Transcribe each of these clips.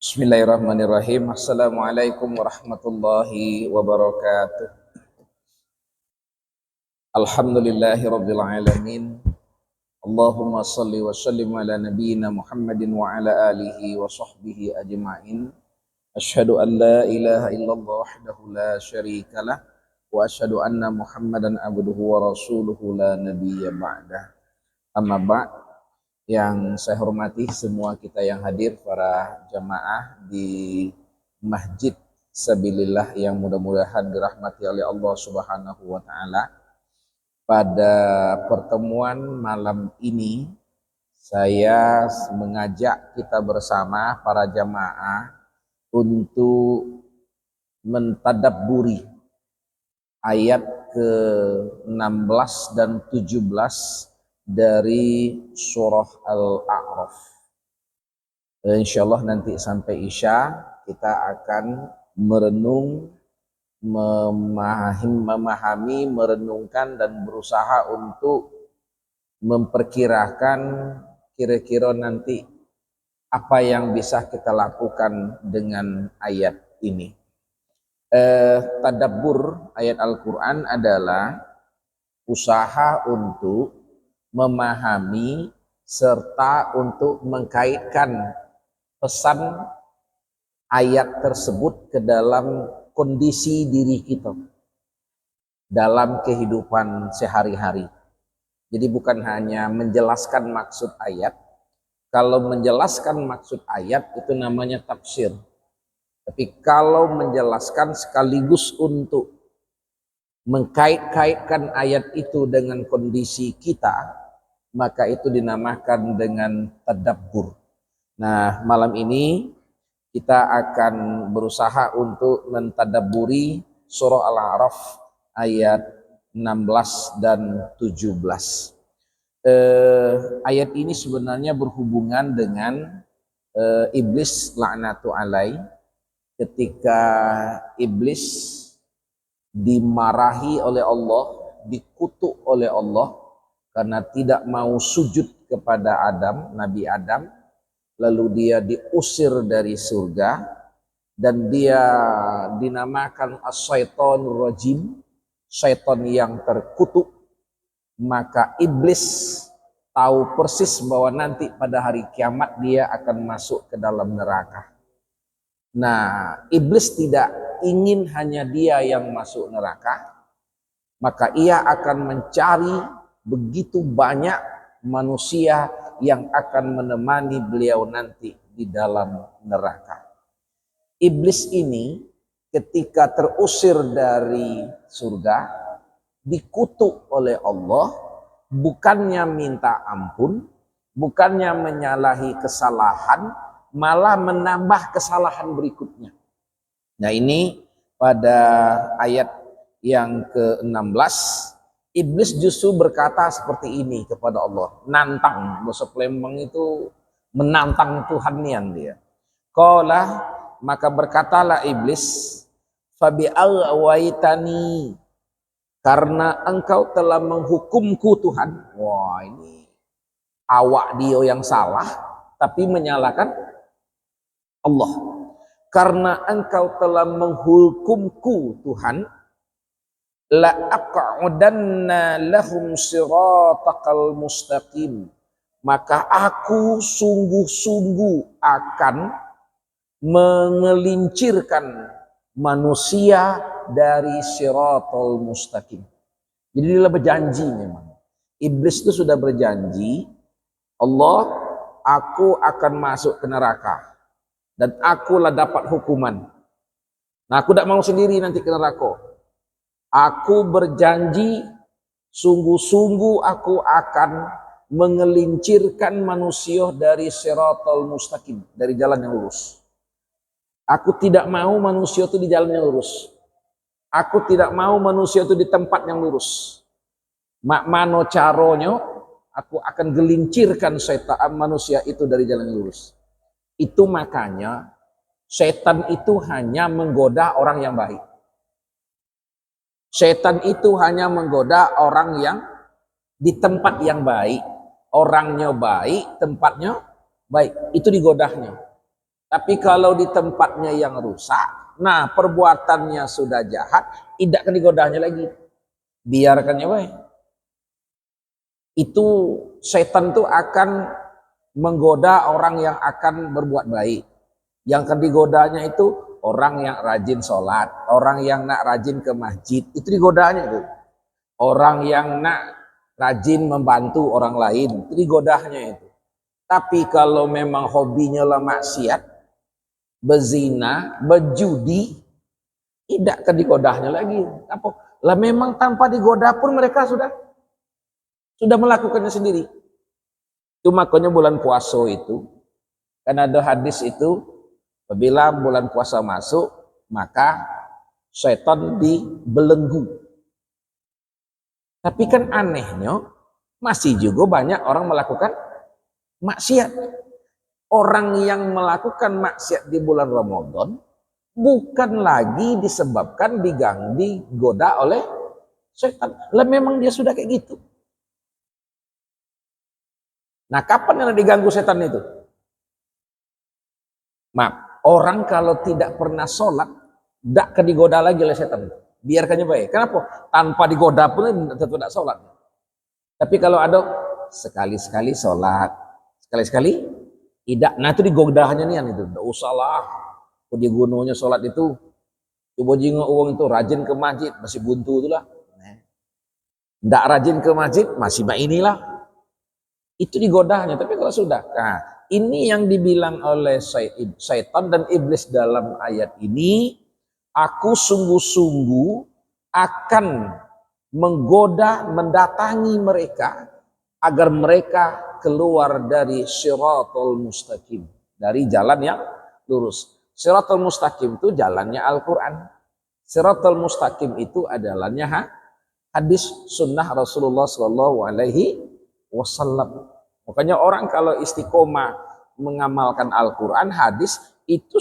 Bismillahirrahmanirrahim. Assalamualaikum warahmatullahi wabarakatuh. Alhamdulillahi rabbil alamin. Allahumma salli wa sallim ala nabiyyina Muhammadin wa ala alihi wa sahbihi ajma'in. Asyhadu an la ilaha illallah wahdahu la syarikalah wa asyhadu anna Muhammadan abduhu wa rasuluhu la nabiyya ba'dah. Amma ba'd. Yang saya hormati semua kita yang hadir, para jamaah di Masjid Sabilillah yang mudah-mudahan dirahmati oleh Allah Subhanahu wa taala. Pada pertemuan malam ini saya mengajak kita bersama para jamaah untuk mentadabburi ayat ke-16 dan 17 dari surah Al-A'raf. Insyaallah nanti sampai Isya kita akan merenung, memahami, merenungkan dan berusaha untuk memperkirakan kira-kira nanti apa yang bisa kita lakukan dengan ayat ini. Tadabbur ayat Al-Quran adalah usaha untuk memahami serta untuk mengkaitkan pesan ayat tersebut ke dalam kondisi diri kita dalam kehidupan sehari-hari. Jadi bukan hanya menjelaskan maksud ayat. Kalau menjelaskan maksud ayat itu namanya tafsir. Tapi kalau menjelaskan sekaligus untuk mengkait-kaitkan ayat itu dengan kondisi kita, maka itu dinamakan dengan tadabbur. Nah, malam ini kita akan berusaha untuk mentadabburi surah Al-A'raf ayat 16 dan 17. Ayat ini sebenarnya berhubungan dengan iblis laknatu alaih. Ketika iblis dimarahi oleh Allah, dikutuk oleh Allah karena tidak mau sujud kepada Adam, Nabi Adam, lalu dia diusir dari surga dan dia dinamakan as-syaitonur rajim, syaitan yang terkutuk. Maka iblis tahu persis bahwa nanti pada hari kiamat dia akan masuk ke dalam neraka. Nah, iblis tidak ingin hanya dia yang masuk neraka, maka ia akan mencari begitu banyak manusia yang akan menemani beliau nanti di dalam neraka. Iblis ini ketika terusir dari surga, dikutuk oleh Allah, bukannya minta ampun, bukannya menyalahi kesalahan, malah menambah kesalahan berikutnya. Nah, ini pada ayat yang ke-16 iblis justru berkata seperti ini kepada Allah, nantang. Bahasa Palembang itu menantang Tuhannya dia. Qala, maka berkatalah iblis, fabi aghwaytani, karena engkau telah menghukumku Tuhan. Wah, ini awak dia yang salah tapi menyalahkan Allah. Karena engkau telah menghukumku Tuhan, la aq'udanna lahum siratakal mustaqim, maka aku sungguh-sungguh akan mengelincirkan manusia dari siratal mustaqim. Jadi dia berjanji memang. Iblis itu sudah berjanji, Allah, aku akan masuk ke neraka dan akulah dapat hukuman. Nah, aku tidak mau sendiri nanti ke neraka. Aku berjanji, sungguh-sungguh aku akan mengelincirkan manusia dari siratal mustaqim, dari jalan yang lurus. Aku tidak mau manusia itu di jalan yang lurus. Aku tidak mau manusia itu di tempat yang lurus. Mano caronyo, aku akan gelincirkan setan manusia itu dari jalan yang lurus. Itu makanya setan itu hanya menggoda orang yang baik. Setan itu hanya menggoda orang yang di tempat yang baik. Orangnya baik, tempatnya baik. Itu digodahnya. Tapi kalau di tempatnya yang rusak, nah perbuatannya sudah jahat, tidak akan digodanya lagi. Biarkannya baik. Itu setan tuh akan menggoda orang yang akan berbuat baik. Yang akan digodanya itu orang yang rajin sholat, orang yang nak rajin ke masjid, itu digodanya itu. Orang yang nak rajin membantu orang lain, itu digodanya itu. Tapi kalau memang hobinya lah maksiat, berzina, berjudi, tidak akan digodanya lagi. Apa? Lah memang tanpa digoda pun mereka sudah melakukannya sendiri. Itu makanya bulan puasa itu, kan ada hadis itu, apabila bulan puasa masuk, maka setan dibelenggu. Tapi kan anehnya, masih juga banyak orang melakukan maksiat. Orang yang melakukan maksiat di bulan Ramadan bukan lagi disebabkan digoda oleh setan. Lah memang dia sudah kayak gitu. Nah, kapan yang diganggu setan itu? Maaf, orang kalau tidak pernah sholat, tidak akan digoda lagi oleh setan. Biarkannya baik. Kenapa? Tanpa digoda pun tetap tidak sholat. Tapi kalau ada sekali-sekali sholat, sekali-sekali tidak, nah itu digodanya nih itu. Tidak usah lah, di gunungnya sholat itu, coba jingok uang itu rajin ke masjid masih buntu itulah. Tidak rajin ke masjid masih inilah. Itu digodanya. Tapi kalau sudah, nah ini yang dibilang oleh syaitan dan iblis dalam ayat ini. Aku sungguh-sungguh akan menggoda, mendatangi mereka agar mereka keluar dari Shiratal Mustaqim, dari jalan yang lurus. Shiratal Mustaqim itu jalannya Al-Quran. Shiratal Mustaqim itu adalah hadis sunnah Rasulullah SAW. Makanya orang kalau istiqomah mengamalkan Al-Quran, hadis itu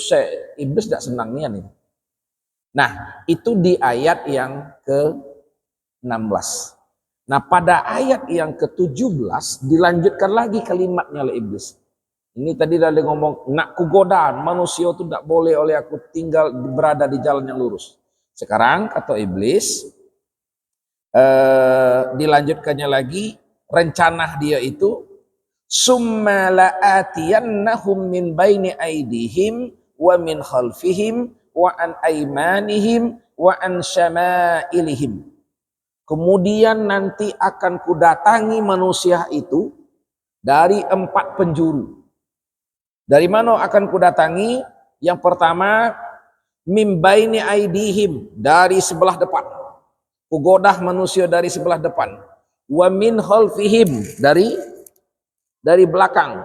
iblis tidak senangnya nih. Nah, itu di ayat yang ke-16. Nah, pada ayat yang ke-17 dilanjutkan lagi kalimatnya oleh iblis. Ini tadi dah ngomong, nak kugoda manusia itu tidak boleh oleh aku tinggal berada di jalan yang lurus. Sekarang kata iblis, dilanjutkannya lagi, rencana dia itu, summa la'atiyannahum min baini aidihim wa min khalfihim wa an aimanihim wa an syama'ilihim. Kemudian nanti akan kudatangi manusia itu dari 4 penjuru. Dari mana akan kudatangi? Yang pertama, mim baini aidihim, dari sebelah depan. Kugodah manusia dari sebelah depan. Wa min khalfihim, dari belakang.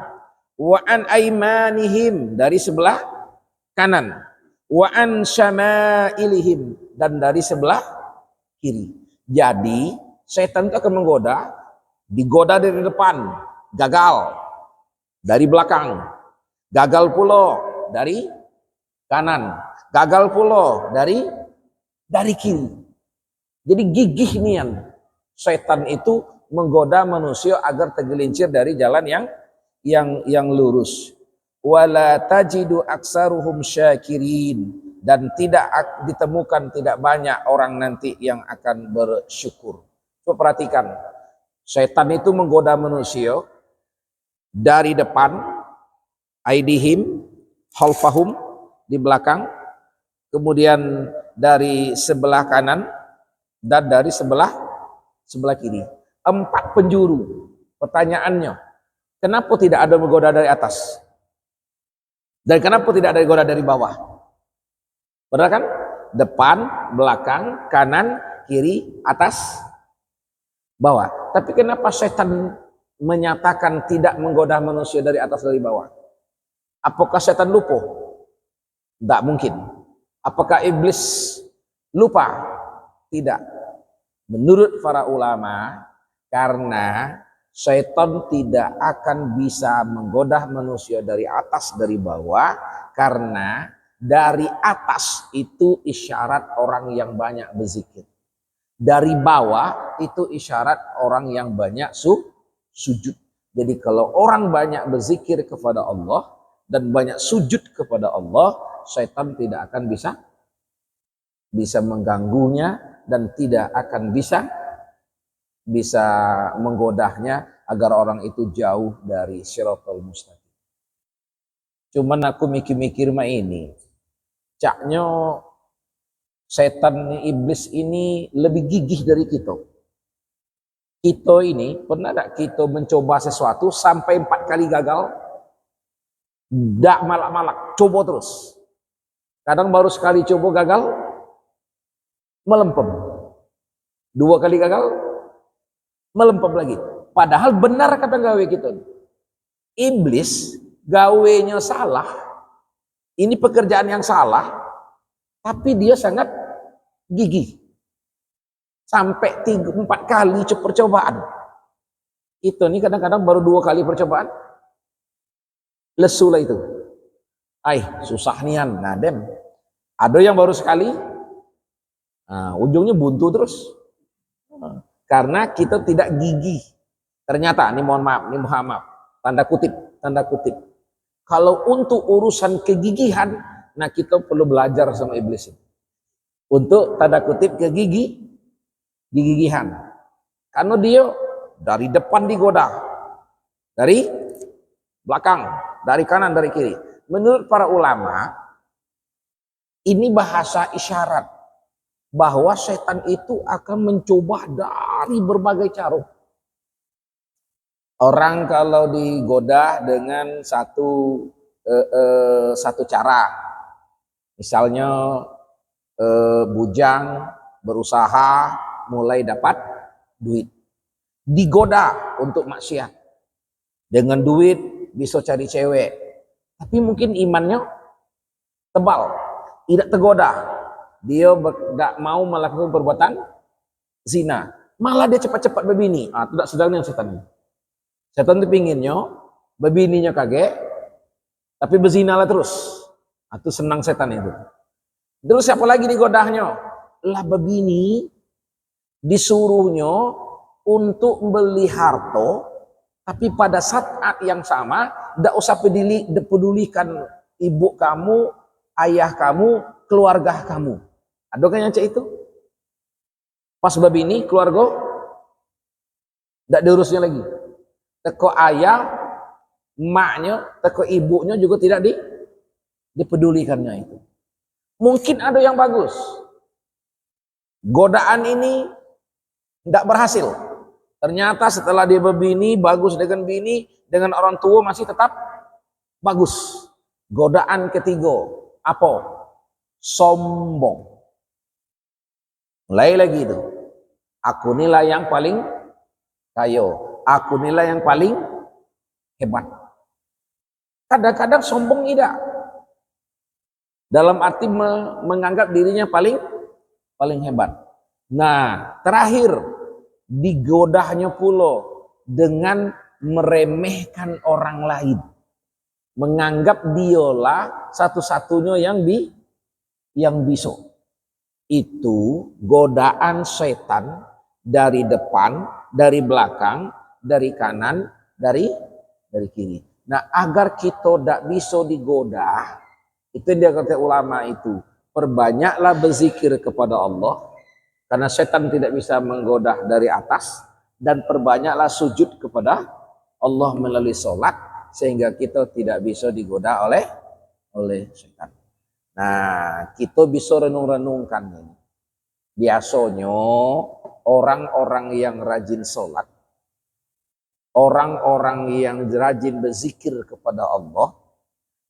Wa an aimanihim, dari sebelah kanan. Wa an syama'ilihim, dan dari sebelah kiri. Jadi setan itu akan digoda dari depan, gagal. Dari belakang, gagal pula dari kanan, gagal pula dari kiri. Jadi gigih nian setan itu menggoda manusia agar tergelincir dari jalan yang lurus. Wala tajidu aksaruhum syakirin, dan tidak ditemukan tidak banyak orang nanti yang akan bersyukur. Coba perhatikan, setan itu menggoda manusia dari depan, aidihim, khalfahum, di belakang, kemudian dari sebelah kanan, dan dari sebelah kiri. 4 penjuru. Pertanyaannya, kenapa tidak ada menggoda dari atas? Dan kenapa tidak ada goda dari bawah? Benar kan? Depan, belakang, kanan, kiri, atas, bawah. Tapi kenapa setan menyatakan tidak menggoda manusia dari atas dari bawah? Apakah setan lupa? Tidak mungkin. Apakah iblis lupa? Tidak. Menurut para ulama, karena setan tidak akan bisa menggoda manusia dari atas dari bawah, karena dari atas itu isyarat orang yang banyak berzikir. Dari bawah itu isyarat orang yang banyak sujud. Jadi kalau orang banyak berzikir kepada Allah, dan banyak sujud kepada Allah, syaitan tidak akan bisa mengganggunya dan tidak akan bisa menggodahnya agar orang itu jauh dari Shiratal Mustaqim. Cuman aku mikir-mikir mah ini, caknya setan iblis ini lebih gigih dari kita. Kita ini pernah tak kita mencoba sesuatu sampai 4 kali gagal? Dak malak-malak, coba terus. Kadang baru sekali coba gagal, melempem. 2 kali gagal, melempem lagi. Padahal benar kata gawe kita. Iblis gawenya salah. Ini pekerjaan yang salah, tapi dia sangat gigih. Sampai 3-4 kali percobaan. Itu nih kadang-kadang baru 2 kali percobaan. Lesu lah itu. Susah nian. Nah, ada yang baru sekali, ujungnya buntu terus. Karena kita tidak gigih. Ternyata, ini mohon maaf, tanda kutip. Kalau untuk urusan kegigihan, nah kita perlu belajar sama iblis ini. Untuk tanda kutip kegigihan. Karena dia dari depan digoda, dari belakang, dari kanan, dari kiri. Menurut para ulama, ini bahasa isyarat bahwa setan itu akan mencoba dari berbagai cara. Orang kalau digoda dengan satu cara, misalnya bujang berusaha mulai dapat duit, digoda untuk maksiat. Dengan duit bisa cari cewek, tapi mungkin imannya tebal, tidak tergoda. Dia tidak mau melakukan perbuatan zina, malah dia cepat-cepat berbini. Tidak sedang yang setan. Setan itu pinginnya berbininya kaget, tapi berzinalah terus. Itu senang setan itu. Terus siapa lagi digodahnya? Lah berbini disuruhnya untuk beli harta, tapi pada saat yang sama tidak usah pedulikan ibu kamu, ayah kamu, keluarga kamu. Ada kan yang cek itu? Pas berbini keluarga tidak diurusnya lagi. Teko ayah, maknya, teko ibunya juga tidak dipedulikannya itu. Mungkin ada yang bagus. Godaan ini tidak berhasil. Ternyata setelah dia berbini, bagus dengan bini, dengan orang tua masih tetap bagus. Godaan ketiga, apa? Sombong. Mulai lagi itu. Aku nilai yang paling kaya. Aku nilai yang paling hebat. Kadang-kadang sombong tidak. Dalam arti menganggap dirinya paling hebat. Nah, terakhir digodahnya pula dengan meremehkan orang lain. Menganggap dialah satu-satunya yang bisa. Itu godaan setan dari depan, dari belakang, dari kanan, dari kiri. Nah, agar kita tidak bisa digoda, itu dia kata ulama itu, perbanyaklah berzikir kepada Allah, karena setan tidak bisa menggoda dari atas, dan perbanyaklah sujud kepada Allah melalui sholat, sehingga kita tidak bisa digoda oleh setan. Nah, kita bisa renung-renungkan ini. Biasanya orang-orang yang rajin sholat, orang-orang yang rajin berzikir kepada Allah,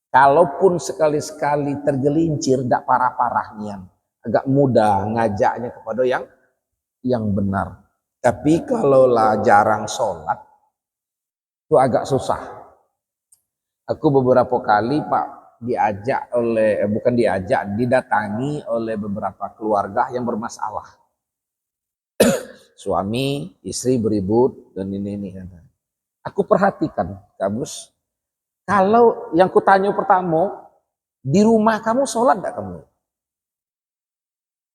kalaupun sekali-sekali tergelincir, tidak parah-parah nian, agak mudah ngajaknya kepada yang benar. Tapi kalau lah jarang sholat, itu agak susah. Aku beberapa kali didatangi oleh beberapa keluarga yang bermasalah. Suami, istri beribut, dan ini. Aku perhatikan, Kamus, kalau yang kutanya pertama, di rumah kamu sholat gak kamu?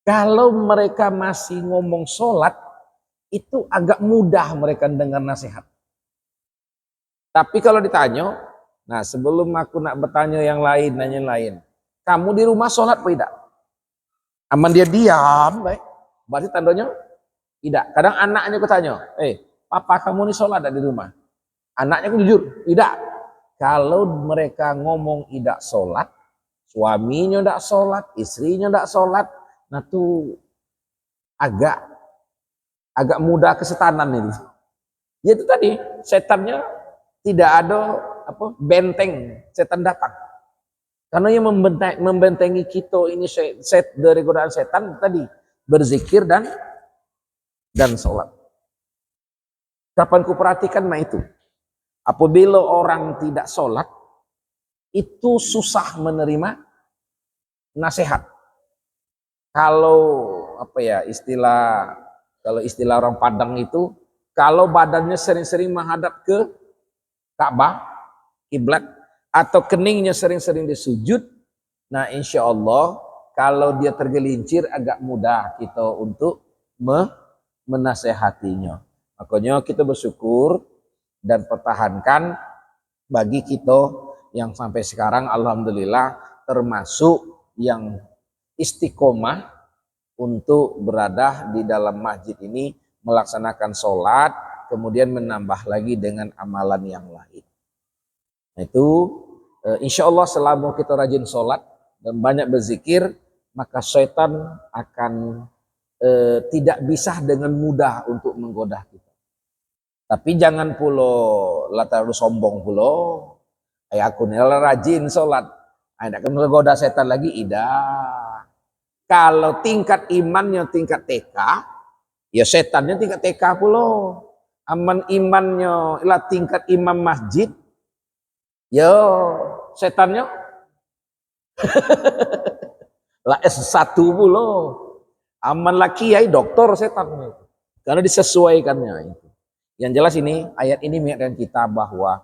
Kalau mereka masih ngomong sholat, itu agak mudah mereka dengar nasihat. Tapi kalau ditanya, Nah, sebelum aku nak bertanya yang lain, nanya yang lain. Kamu di rumah sholat apa tidak? Aman dia diam, baik. Berarti tandanya tidak. Kadang anaknya aku tanya, papa kamu nih sholat di rumah? Anaknya aku jujur, tidak. Kalau mereka ngomong tidak sholat, suaminya tidak sholat, istrinya tidak sholat, nah tuh agak mudah kesetanan itu. Ya itu tadi, setannya tidak ada benteng, setan datang. Karena yang membentengi kita ini dari godaan setan tadi berzikir dan sholat. Kapan ku perhatikan mah itu. Apabila orang tidak sholat, itu susah menerima nasihat. Kalau istilah orang Padang itu, kalau badannya sering-sering menghadap ke Ka'bah, kiblat, atau keningnya sering-sering disujud, nah insya Allah kalau dia tergelincir agak mudah kita untuk menasehatinya. Makanya kita bersyukur dan pertahankan bagi kita yang sampai sekarang alhamdulillah termasuk yang istiqomah untuk berada di dalam masjid ini melaksanakan sholat, kemudian menambah lagi dengan amalan yang lain. Nah, itu insya Allah selama kita rajin sholat dan banyak berzikir, maka syaitan akan tidak bisa dengan mudah untuk menggoda kita. Tapi jangan pulo terlalu sombong pulo. Aku nih rajin sholat, tidak akan menggoda setan lagi, tidak. Kalau tingkat imannya tingkat TK, ya setannya tingkat TK pulo. Aman imannya lah tingkat imam masjid, yo setannya lah S1 pulo. Aman lah kiai doktor setannya. Karena disesuaikannya itu. Yang jelas ini ayat ini mengingatkan kita bahwa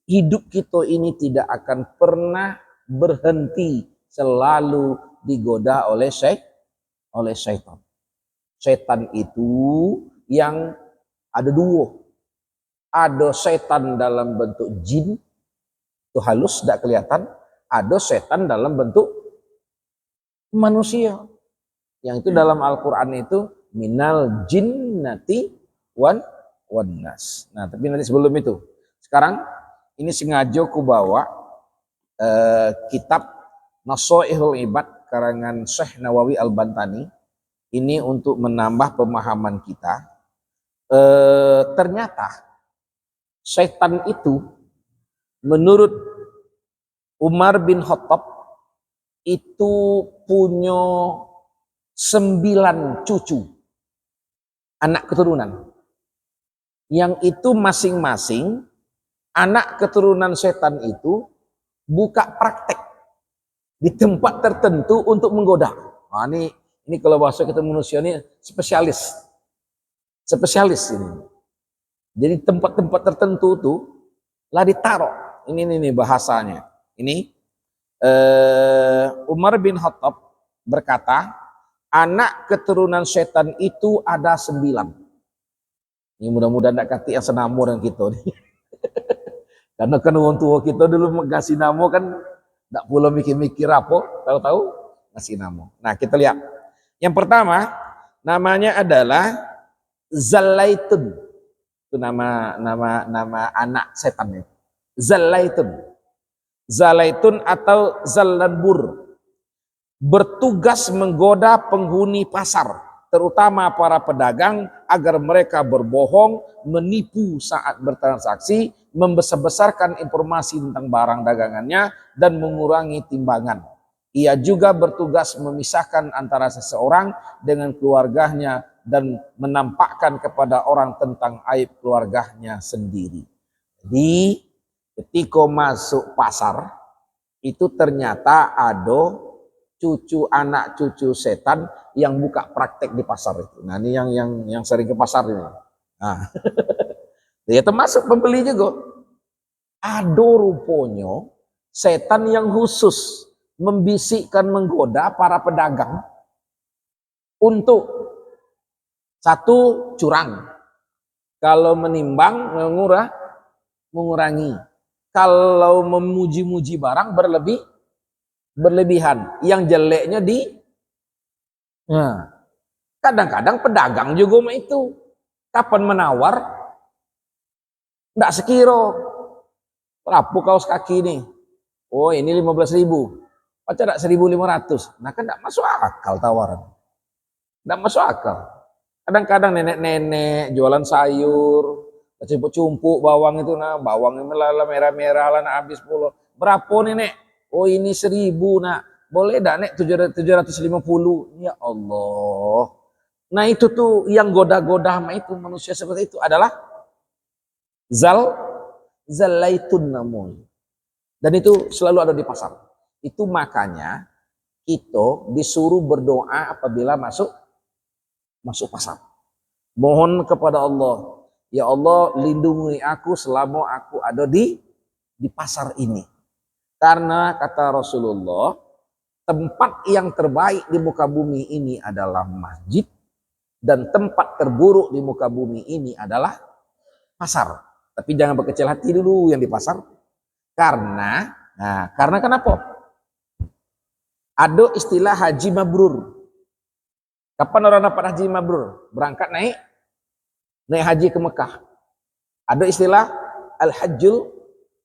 hidup kita ini tidak akan pernah berhenti, selalu digoda oleh syaitan. Setan itu yang ada dua. Ada setan dalam bentuk jin, itu halus, tidak kelihatan. Ada setan dalam bentuk manusia. Yang itu dalam Al-Quran itu minal jinnati wan nas. Nah, tapi nanti sebelum itu. Sekarang ini sengaja ku bawa kitab Nasaihul Ibad karangan Syekh Nawawi Al-Bantani ini untuk menambah pemahaman kita. Ternyata setan itu menurut Umar bin Khattab itu punya 9 cucu anak keturunan. Yang itu masing-masing anak keturunan setan itu buka praktek di tempat tertentu untuk menggoda. Nah, ini kalau bahasa kita manusia ini spesialis ini. Jadi tempat-tempat tertentu tuh lah ditaruh. Ini bahasanya. Ini Umar bin Khattab berkata, anak keturunan setan itu ada 9. Ini mudah-mudahan tidak kati yang senamo dengan kita nih. Karena kan orang tua kita dulu ngasih nama kan tidak pula mikir-mikir apa, tahu-tahu ngasih nama. Nah, kita lihat. Yang pertama namanya adalah Zalaitun. Itu nama anak setan itu. Zalaitun atau Zallanbur. Bertugas menggoda penghuni pasar, terutama para pedagang agar mereka berbohong, menipu saat bertransaksi, membesar-besarkan informasi tentang barang dagangannya, dan mengurangi timbangan. Ia juga bertugas memisahkan antara seseorang dengan keluarganya dan menampakkan kepada orang tentang aib keluarganya sendiri. Jadi ketika masuk pasar, itu ternyata ada anak cucu setan yang buka praktek di pasar itu. Nah, ini yang sering ke pasar ini. Nah, ya termasuk pembeli juga. Ada rupanya setan yang khusus membisikkan, menggoda para pedagang untuk satu, curang. Kalau menimbang mengurangi. kalau memuji-muji barang berlebihan. Yang jeleknya nah, kadang-kadang pedagang juga mah itu. Kapan menawar, enggak sekiro. Berapa kaos kaki nih? Oh ini 15.000. Pacar enggak 1.500. Nah kan enggak masuk akal tawaran. Enggak masuk akal. Kadang-kadang nenek-nenek jualan sayur, cumpuk bawang itu, nah bawangnya melala merah-merah lah, nak habis puluh. Berapa nenek? Oh ini 1.000 nak. Boleh enggak nek 750? Ya Allah. Nah itu tuh yang goda-goda sama itu manusia seperti itu adalah zalaitun namanya. Dan itu selalu ada di pasar. Itu makanya kita disuruh berdoa apabila masuk pasar. Mohon kepada Allah, ya Allah lindungi aku selama aku ada di pasar ini. Karena kata Rasulullah, tempat yang terbaik di muka bumi ini adalah masjid, dan tempat terburuk di muka bumi ini adalah pasar. Tapi jangan berkecil hati dulu yang di pasar. Karena kenapa? Ada istilah haji mabrur. Kapan orang dapat haji mabrur? Berangkat naik haji ke Mekah. Ada istilah al-hajjul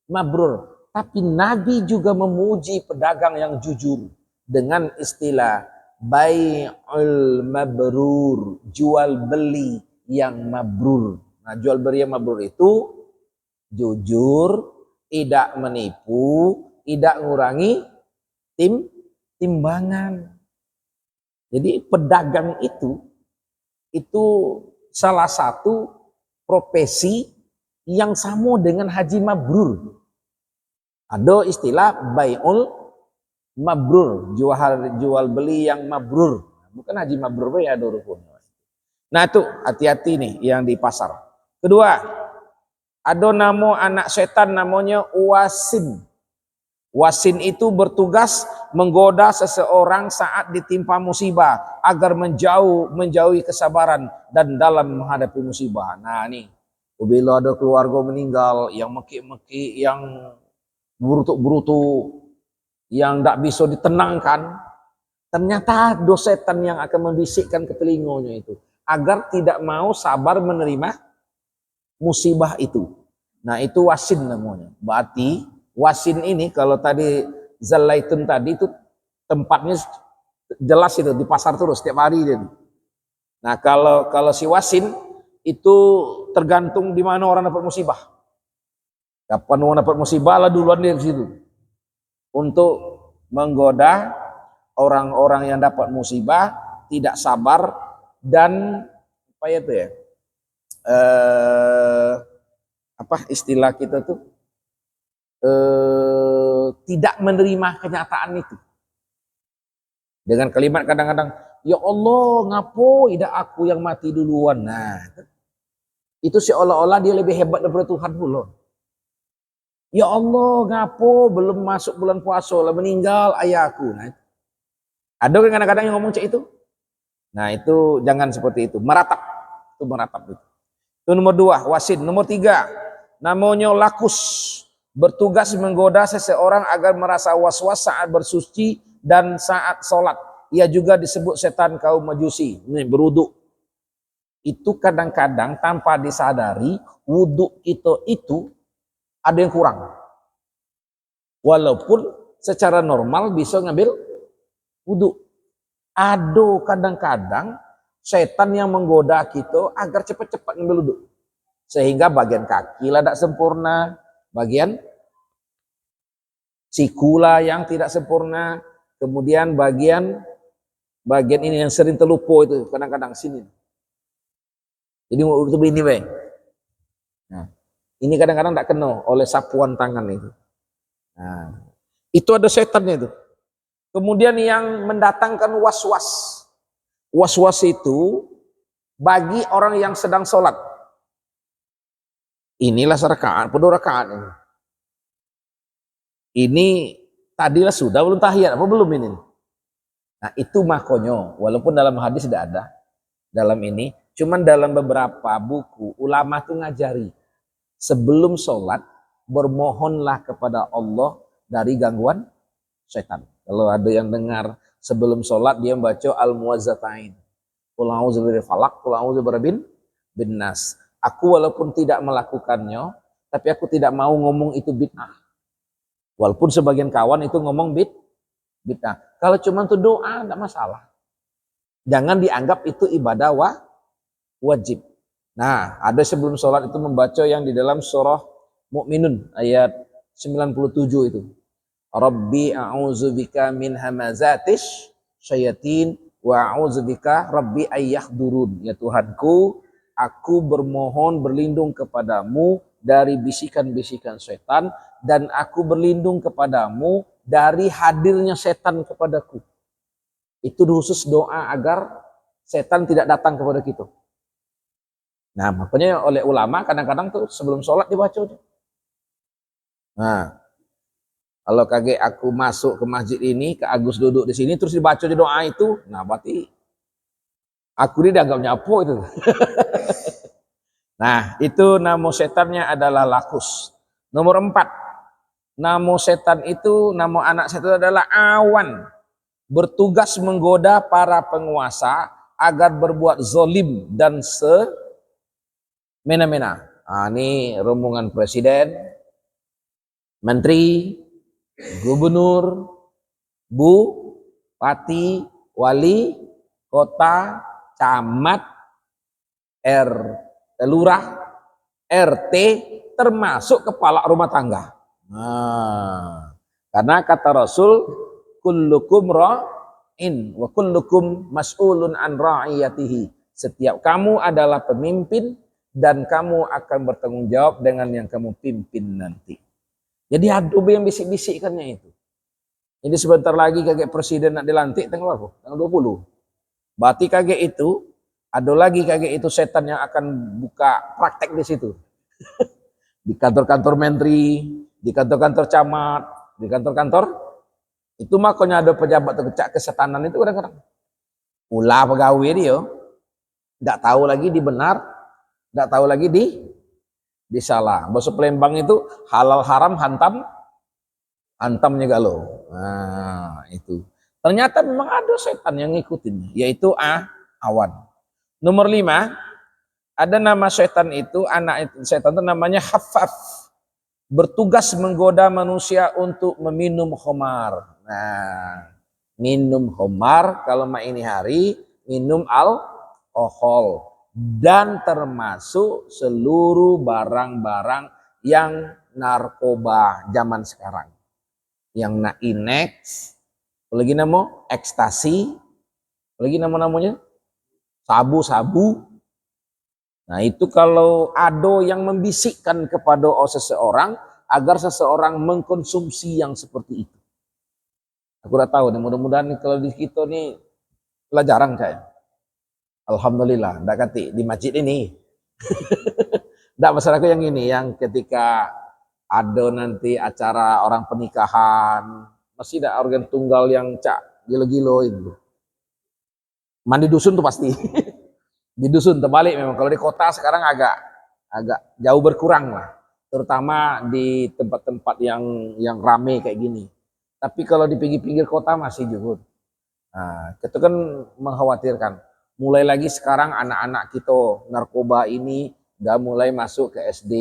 mabrur. Tapi Nabi juga memuji pedagang yang jujur dengan istilah bai'ul mabrur, jual beli yang mabrur. Nah, jual beli yang mabrur itu jujur, tidak menipu, tidak mengurangi timbangan. Jadi pedagang itu salah satu profesi yang sama dengan haji mabrur. Ada istilah bai'ul mabrur, jual beli yang mabrur. Bukan haji mabrur ya, ada rukunnya. Nah itu hati-hati nih yang di pasar. Kedua, ada nama anak setan namanya wasin. Wasin itu bertugas menggoda seseorang saat ditimpa musibah agar menjauhi kesabaran dan dalam menghadapi musibah. Nah nih, bila ada keluarga meninggal yang meki-meki, yang berutuk-berutuk, yang tidak bisa ditenangkan, ternyata ada setan yang akan membisikkan ke telinganya itu agar tidak mau sabar menerima musibah itu. Nah itu wasin namanya. Berarti wasin ini kalau tadi zalaitun tadi itu tempatnya jelas itu di pasar terus setiap hari itu. Nah kalau si wasin itu tergantung di mana orang dapat musibah. Kapan orang dapat musibah lah duluan dia di situ. Untuk menggoda orang-orang yang dapat musibah, tidak sabar, dan apa itu ya, apa istilah kita tuh, tidak menerima kenyataan itu. Dengan kalimat kadang-kadang, ya Allah ngapo tidak aku yang mati duluan. Nah itu seolah-olah dia lebih hebat daripada Tuhan pula. Ya Allah, ngapo belum masuk bulan puasa lah meninggal ayahku. Nah, ada kan kadang-kadang yang ngomong cek itu. Nah, itu jangan seperti itu. Meratap. Itu meratap itu. Itu nomor 2, wasin. Nomor 3, namanya lakus. Bertugas menggoda seseorang agar merasa was-was saat bersuci dan saat sholat. Ia juga disebut setan kaum Majusi. Ini berwuduk. Itu kadang-kadang tanpa disadari wuduk itu ada yang kurang. Walaupun secara normal bisa ngambil wudhu. Ada kadang-kadang setan yang menggoda kita agar cepat-cepat ngambil wudhu. Sehingga bagian kaki lah tidak sempurna, bagian sikula yang tidak sempurna, kemudian bagian ini yang sering terlupa itu kadang-kadang sini. Jadi wudhu itu begini, bang. Nah, ini kadang-kadang tidak kena oleh sapuan tangan itu. Nah, itu ada setannya itu. Kemudian yang mendatangkan was-was. Was-was itu bagi orang yang sedang sholat. Inilah serakaat, pedul rakaat ini. Ini tadilah sudah belum tahiyat apa belum ini? Nah itu makanya, walaupun dalam hadis tidak ada dalam ini, cuman dalam beberapa buku ulama tuh ngajari sebelum sholat bermohonlah kepada Allah dari gangguan setan. Kalau ada yang dengar sebelum sholat dia baca al-muwazzatain, qul a'udzu birabbil falaq, qul a'udzu birabbin nas. Aku walaupun tidak melakukannya, tapi aku tidak mau ngomong itu bid'ah. Walaupun sebagian kawan itu ngomong bid'ah. Kalau cuma itu doa enggak masalah. Jangan dianggap itu ibadah wajib. Nah, ada sebelum sholat itu membaca yang di dalam surah Mukminun ayat 97 itu. Rabbi a'udzubika min hamazatis syayatin wa a'udzubika rabbi ayyahdurun. Ya Tuhanku, aku bermohon berlindung kepadamu dari bisikan-bisikan setan dan aku berlindung kepadamu dari hadirnya setan kepadaku. Itu khusus doa agar setan tidak datang kepada kita. Nah, makanya oleh ulama kadang-kadang tuh sebelum sholat dibaca. Nah, kalau kaget aku masuk ke masjid ini, ke Agus duduk di sini, terus dibaca di doa itu, nah berarti aku ini dianggap nyapo itu. Nah, itu nama setannya adalah Lakus. Nomor 4, nama setan itu, nama anak setan adalah Awan. Bertugas menggoda para penguasa agar berbuat zolim dan semena-mena. Nah, ini rombongan presiden, menteri, gubernur, bupati, wali kota, camat, lurah, RT, termasuk kepala rumah tangga. Nah, karena kata Rasul, kullukum ra'in wa kullukum mas'ulun an ra'iyatihi. Setiap kamu adalah pemimpin dan kamu akan bertanggung jawab dengan yang kamu pimpin nanti. Jadi ada yang bisik-bisikkannya itu. Jadi sebentar lagi kaget presiden nak dilantik tanggal berapa? Tanggal 20. Berarti kaget itu ada lagi kaget itu setan yang akan buka praktek di situ. Di kantor-kantor menteri, di kantor-kantor camat, di kantor-kantor itu makanya ada pejabat terkecak kesetanan itu kadang-kadang. Ulah pegawai dia, enggak tahu lagi di benar, enggak tahu lagi di salah. Bahasa Palembang itu halal haram hantamnya galau. Nah, itu. Ternyata memang ada setan yang ngikutin, yaitu Awan. Nomor 5, ada nama setan itu, anak setan itu namanya Haffaf. Bertugas menggoda manusia untuk meminum khamar. Nah, minum khamar kalau ini hari minum alkohol dan termasuk seluruh barang-barang yang narkoba zaman sekarang. Yang Inex, lagi nama ekstasi, lagi namanya sabu-sabu. Nah, itu kalau ada yang membisikkan kepada seseorang agar seseorang mengkonsumsi yang seperti itu. Aku udah tahu, mudah-mudahan kalau di kita nih jarang kayak. Alhamdulillah, ndak kati di masjid ini. Ndak masalahku yang ini, yang ketika ada nanti acara orang pernikahan, masih ada organ tunggal yang gilo-gilo itu. Mandi dusun tuh pasti. Di dusun terbalik memang, kalau di kota sekarang agak jauh berkurang lah, terutama di tempat-tempat yang rame kayak gini. Tapi kalau di pinggir-pinggir kota masih juga. Nah, itu kan mengkhawatirkan. Mulai lagi sekarang anak-anak kita narkoba ini udah mulai masuk ke SD,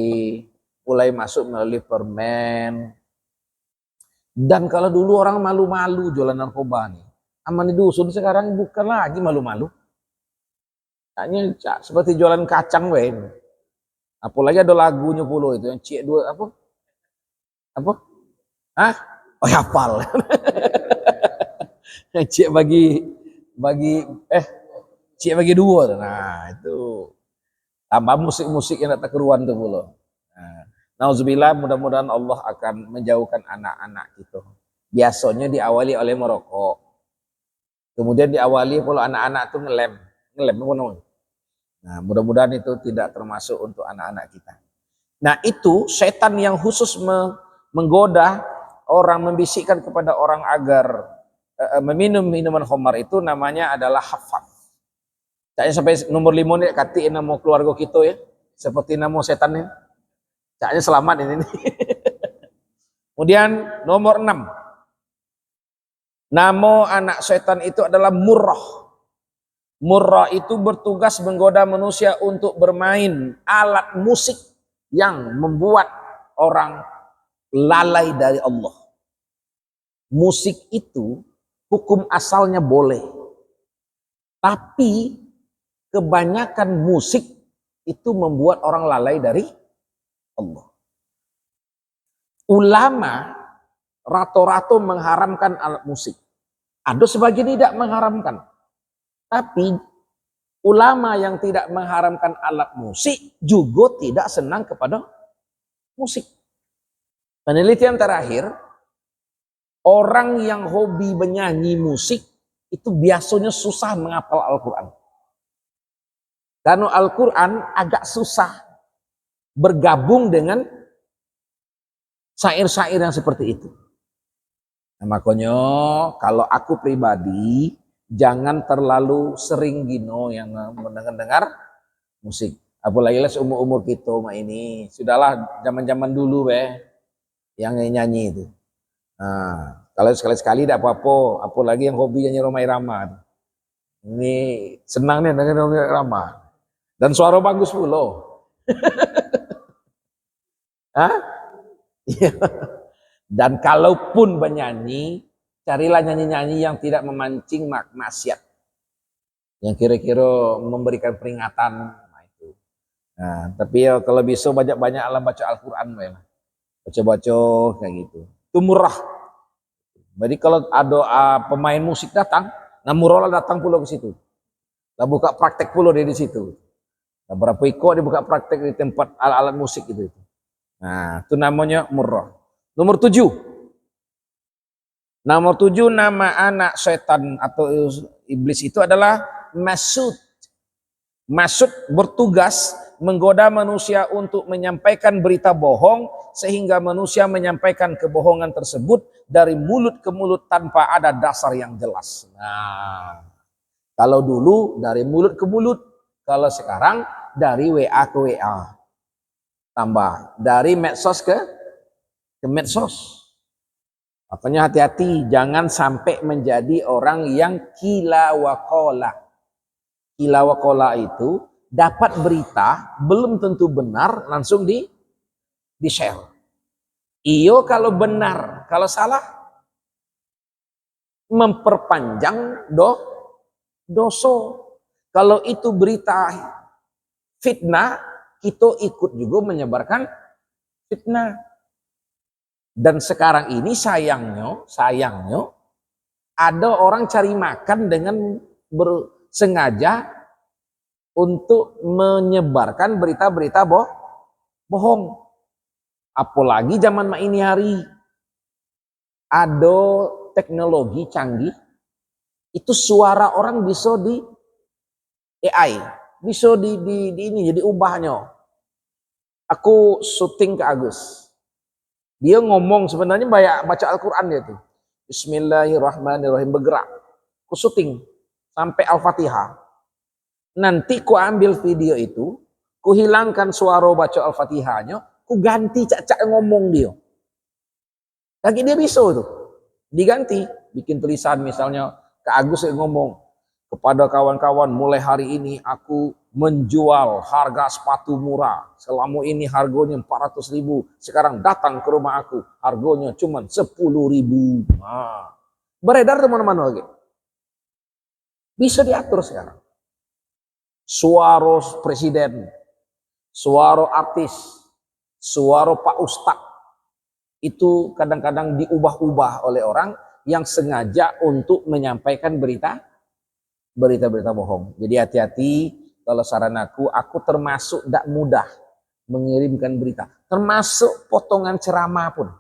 mulai masuk melalui permen. Dan kalau dulu orang malu-malu jualan narkoba nih, aman di dusun sekarang bukan lagi malu-malu. Kayaknya seperti jualan kacang weh. Apalagi ada lagunya pula itu yang cik dua apa? Oh hafal. Yang cik bagi dua. Nah, itu tambah musik-musik yang tak keruan tuh pula. Nah, nauzubillah, mudah-mudahan Allah akan menjauhkan anak-anak kita. Biasanya diawali oleh merokok. Kemudian diawali pula anak-anak tuh ngelem apa namanya? Nah, mudah-mudahan itu tidak termasuk untuk anak-anak kita. Nah, itu setan yang khusus menggoda orang, membisikkan kepada orang agar meminum minuman khamar itu namanya adalah Haffaf. Caknya sampai nomor 5 nih katiin nama keluarga kita ya, seperti nama setannya. Caknya selamat ini. Kemudian nomor 6. Nama anak setan itu adalah Murrah. Murrah itu bertugas menggoda manusia untuk bermain alat musik yang membuat orang lalai dari Allah. Musik itu hukum asalnya boleh. Tapi kebanyakan musik itu membuat orang lalai dari Allah. Ulama rata-rata mengharamkan alat musik. Ada sebagian tidak mengharamkan. Tapi ulama yang tidak mengharamkan alat musik juga tidak senang kepada musik. Penelitian terakhir, orang yang hobi menyanyi musik itu biasanya susah menghafal Al-Quran. Karena Al-Quran agak susah bergabung dengan syair-syair yang seperti itu. Nah, makanya kalau aku pribadi jangan terlalu sering gino yang mendengar musik. Apalagi umur-umur kita ini. Sudahlah zaman-zaman dulu yang nyanyi itu. Nah, kalau sekali-sekali tidak apa-apa. Apalagi yang hobi nyanyi Rhoma Irama. Ini senang nih dengan Rhoma Irama. Dan suara bagus pula. Hah? Dan kalaupun bernyanyi, carilah nyanyi-nyanyi yang tidak memancing maksiat. Yang kira-kira memberikan peringatan. Nah, itu. Nah, tapi ya kalau bisa banyak-banyak baca Al-Quran. Baca-baca kayak gitu. Itu murah. Jadi kalau ada pemain musik datang, nah murah datang pula ke situ. Lah buka praktek pula di situ. Nah, berapa ikut dia buka praktek di tempat alat-alat musik itu. Nah, itu namanya murah. Nomor 7. Nama anak setan atau iblis itu adalah Masud. Masud bertugas menggoda manusia untuk menyampaikan berita bohong sehingga manusia menyampaikan kebohongan tersebut dari mulut ke mulut tanpa ada dasar yang jelas. Nah, kalau dulu dari mulut ke mulut, kalau sekarang dari WA ke WA. Tambah dari medsos ke medsos. Makanya hati-hati, jangan sampai menjadi orang yang kila wakola. Kila wakola itu dapat berita belum tentu benar langsung di share. Iyo kalau benar, kalau salah memperpanjang dosa. Kalau itu berita fitnah, kita ikut juga menyebarkan fitnah. Dan sekarang ini sayangnya ada orang cari makan dengan bersengaja untuk menyebarkan berita-berita bohong. Apalagi zaman ini hari ada teknologi canggih, itu suara orang bisa di AI, bisa di ini jadi ubahnya. Aku syuting ke Agus. Dia ngomong sebenarnya baca Al-Quran dia tuh. Bismillahirrahmanirrahim bergerak. Ku syuting sampai Al-Fatihah. Nanti ku ambil video itu, ku hilangkan suara baca Al-Fatihahnya, ku ganti cak-cak ngomong dia. Lagi dia bisa tuh. Diganti, bikin tulisan misalnya ke Agus yang ngomong, kepada kawan-kawan mulai hari ini aku menjual harga sepatu murah. Selama ini harganya 400.000. Sekarang datang ke rumah aku. Harganya cuma 10.000. Nah, beredar teman-teman lagi. Bisa diatur sekarang. Suara presiden. Suara artis. Suara Pak Ustadz. Itu kadang-kadang diubah-ubah oleh orang yang sengaja untuk menyampaikan berita-berita bohong. Jadi hati-hati. Kalau saran aku termasuk tidak mudah mengirimkan berita. Termasuk potongan ceramah pun.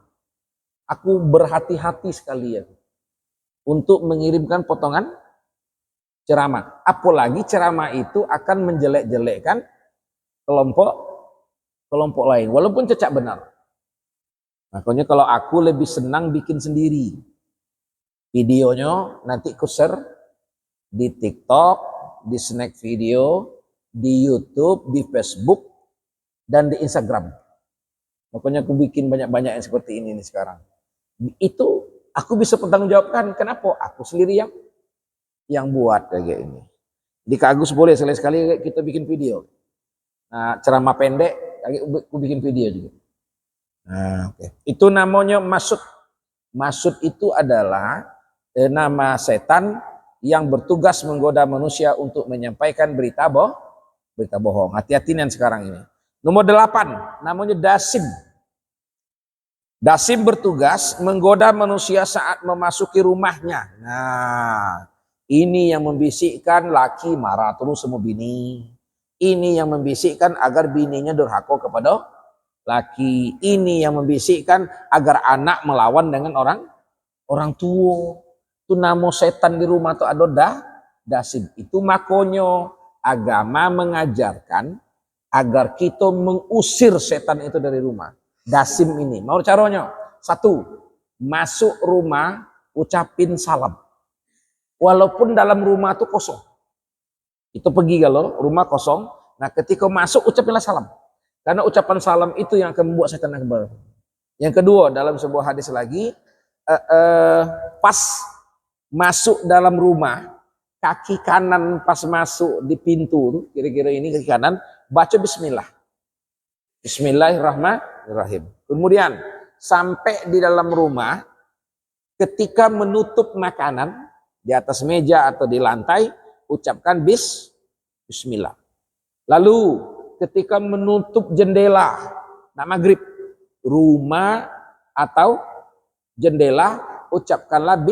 Aku berhati-hati sekali ya. Untuk mengirimkan potongan ceramah. Apalagi ceramah itu akan menjelek-jelekkan kelompok lain. Walaupun cecak benar. Makanya kalau aku lebih senang bikin sendiri. Videonya nanti ku share di TikTok, di Snack Video, di YouTube, di Facebook, dan di Instagram. Makanya aku bikin banyak-banyak yang seperti ini nih sekarang. Itu aku bisa pertanggungjawabkan. Kenapa? Aku sendiri yang buat kayak ini. Di Kak Agus boleh sekali-sekali kita bikin video. Nah, ceramah pendek, aku bikin video juga. Nah, okay. Itu namanya masud. Masud itu adalah nama setan yang bertugas menggoda manusia untuk menyampaikan berita bohong. Hati-hati nih sekarang ini. Nomor 8, namanya dasim. Dasim bertugas menggoda manusia saat memasuki rumahnya. Nah, ini yang membisikkan laki marah terus sama bini. Ini yang membisikkan agar bininya durhaka kepada laki. Ini yang membisikkan agar anak melawan dengan orang tua. Itu nama setan di rumah tuh ada dasim. Itu makanya agama mengajarkan agar kita mengusir setan itu dari rumah. Dasim ini. Mau caranya? 1, masuk rumah ucapin salam. Walaupun dalam rumah itu kosong. Itu pergi kalau rumah kosong. Nah ketika masuk ucapinlah salam. Karena ucapan salam itu yang akan membuat setan kembali. Yang kedua dalam sebuah hadis lagi, pas masuk dalam rumah, kaki kanan pas masuk di pintu, kira-kira ini kaki kanan, baca bismillah. Bismillahirrahmanirrahim. Kemudian sampai di dalam rumah, ketika menutup makanan di atas meja atau di lantai, ucapkan bismillah. Lalu ketika menutup jendela, nak maghrib, rumah atau jendela, ucapkanlah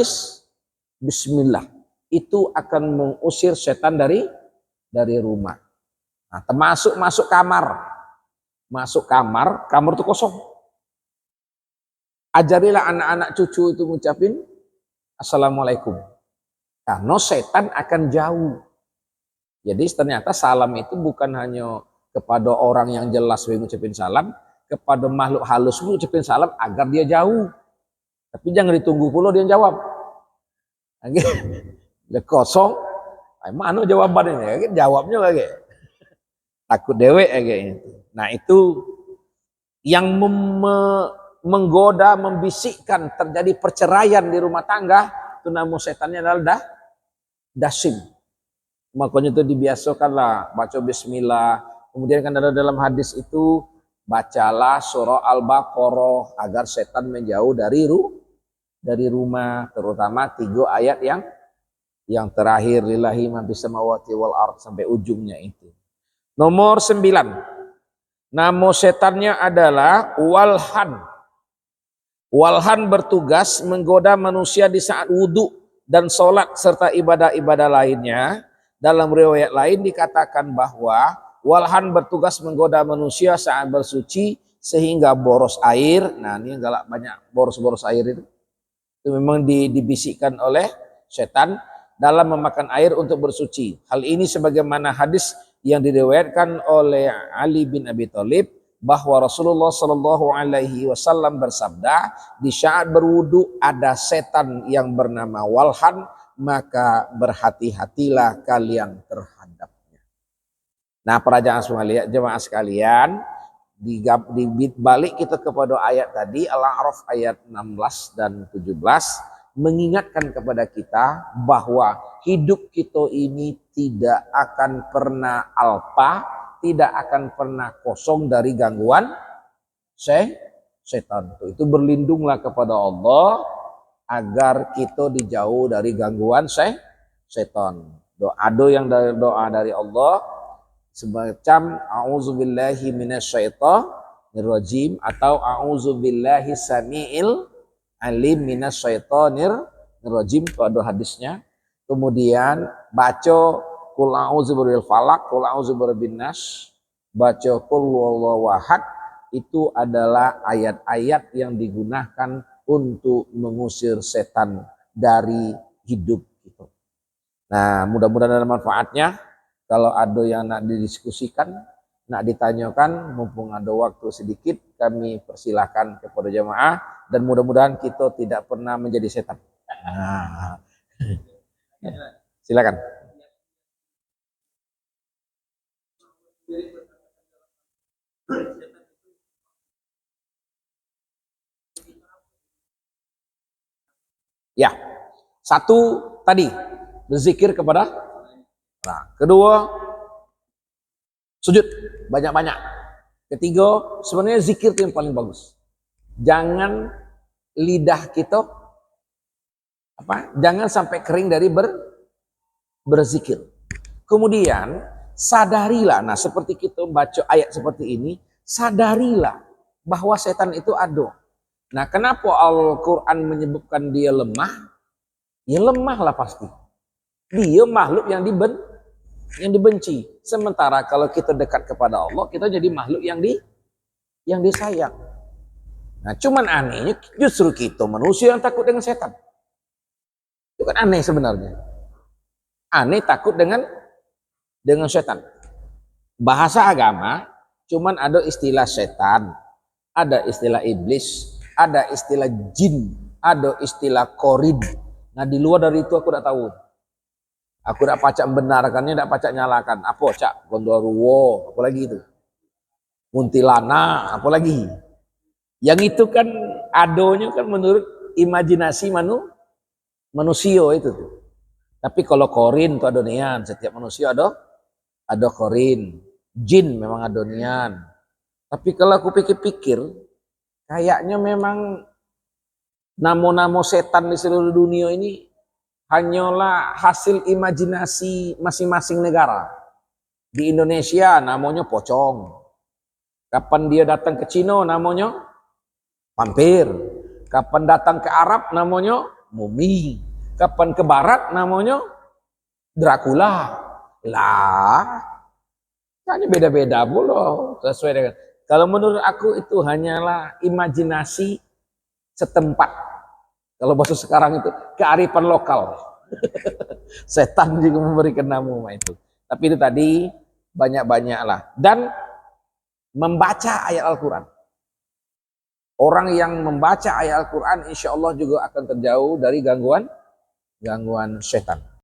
bismillah. Itu akan mengusir setan dari rumah. Nah, termasuk masuk kamar. Masuk kamar itu kosong. Ajarilah anak-anak cucu itu mengucapin assalamualaikum. Karena setan akan jauh. Jadi ternyata salam itu bukan hanya kepada orang yang jelas mengucapin salam, kepada makhluk halus mengucapin salam agar dia jauh. Tapi jangan ditunggu pula dia jawab. Dia kosong. Mana jawaban ini? Jawabnya lagi. Takut dewek kayak itu. Nah itu yang menggoda, membisikkan terjadi perceraian di rumah tangga, itu nama setannya adalah dasim. Makanya itu dibiasakanlah baca bismillah. Kemudian kan ada dalam hadis itu, bacalah surah Al-Baqarah agar setan menjauh dari rumah, terutama 3 ayat yang terakhir, lillahi ma fis samawati wal ard, sampai ujungnya itu. Nomor 9, nama setannya adalah walhan. Walhan bertugas menggoda manusia di saat wudhu dan sholat serta ibadah-ibadah lainnya. Dalam riwayat lain dikatakan bahwa walhan bertugas menggoda manusia saat bersuci sehingga boros air. Nah ini galak banyak boros-boros air itu memang dibisikkan oleh setan dalam memakan air untuk bersuci. Hal ini sebagaimana hadis yang diriwayatkan oleh Ali bin Abi Thalib bahwa Rasulullah Shallallahu Alaihi Wasallam bersabda, di saat berwudu ada setan yang bernama walhan, maka berhati-hatilah kalian terhadapnya. Nah, para jemaah sekalian, di balik kita kepada ayat tadi, Al-A'raf ayat 16 dan 17, mengingatkan kepada kita bahwa hidup kita ini tidak akan pernah alpa, tidak akan pernah kosong dari gangguan setan. Itu berlindunglah kepada Allah agar kita dijauh dari gangguan setan. Doa yang doa dari Allah semacam a'udzubillahi minasyaitonir rajim atau a'udzubillahi samiil alim minasyaitonir rajim, itu ada hadisnya. Kemudian baca qul a'udzu birabbil falaq, qul a'udzu birabbin nas, baca qul huwallahu ahad. Itu adalah ayat-ayat yang digunakan untuk mengusir setan dari hidup kita. Nah, mudah-mudahan ada manfaatnya. Kalau ada yang nak didiskusikan, nak ditanyakan, mumpung ada waktu sedikit, kami persilahkan kepada jemaah, dan mudah-mudahan kita tidak pernah menjadi setan. Nah, silakan. Ya, satu tadi berzikir kepada. Nah, kedua sujud banyak-banyak. Ketiga sebenarnya zikir itu yang paling bagus. Jangan lidah kita Jangan sampai kering dari berzikir. Kemudian sadarilah, nah seperti kita baca ayat seperti ini, sadarilah bahwa setan itu ada. Nah, kenapa Al-Quran menyebutkan dia lemah? Ya lemah lah pasti. Dia makhluk yang dibenci. Sementara kalau kita dekat kepada Allah, kita jadi makhluk yang disayang. Nah, cuman anehnya justru kita manusia yang takut dengan setan. Itu kan aneh sebenarnya. Aneh takut dengan setan. Bahasa agama cuman ada istilah setan, ada istilah iblis, ada istilah jin, ada istilah korin. Nah, di luar dari itu aku tidak tahu. Aku tidak pacak membenarkannya, tidak pacak nyalakan. Apa cak? Gondoruo, apa lagi itu? Kuntilana, apa lagi? Yang itu kan adonya kan menurut imajinasi manusia itu tuh. Tapi kalau korin itu adonian, setiap manusia ada korin. Jin memang adonian. Tapi kalau aku pikir-pikir, kayaknya memang nama-nama setan di seluruh dunia ini hanyalah hasil imajinasi masing-masing negara. Di Indonesia namanya pocong. Kapan dia datang ke Cina namanya vampir. Kapan datang ke Arab namanya mumi. Kapan ke Barat namanya Dracula. Lah, hanya beda-beda pula sesuai dengan. Kalau menurut aku itu hanyalah imajinasi setempat. Kalau bahasa sekarang itu kearifan lokal. Setan juga memberikan nama itu. Tapi itu tadi banyak-banyaklah. Dan membaca ayat Al-Quran. Orang yang membaca ayat Al-Quran insya Allah juga akan terjauh dari gangguan setan.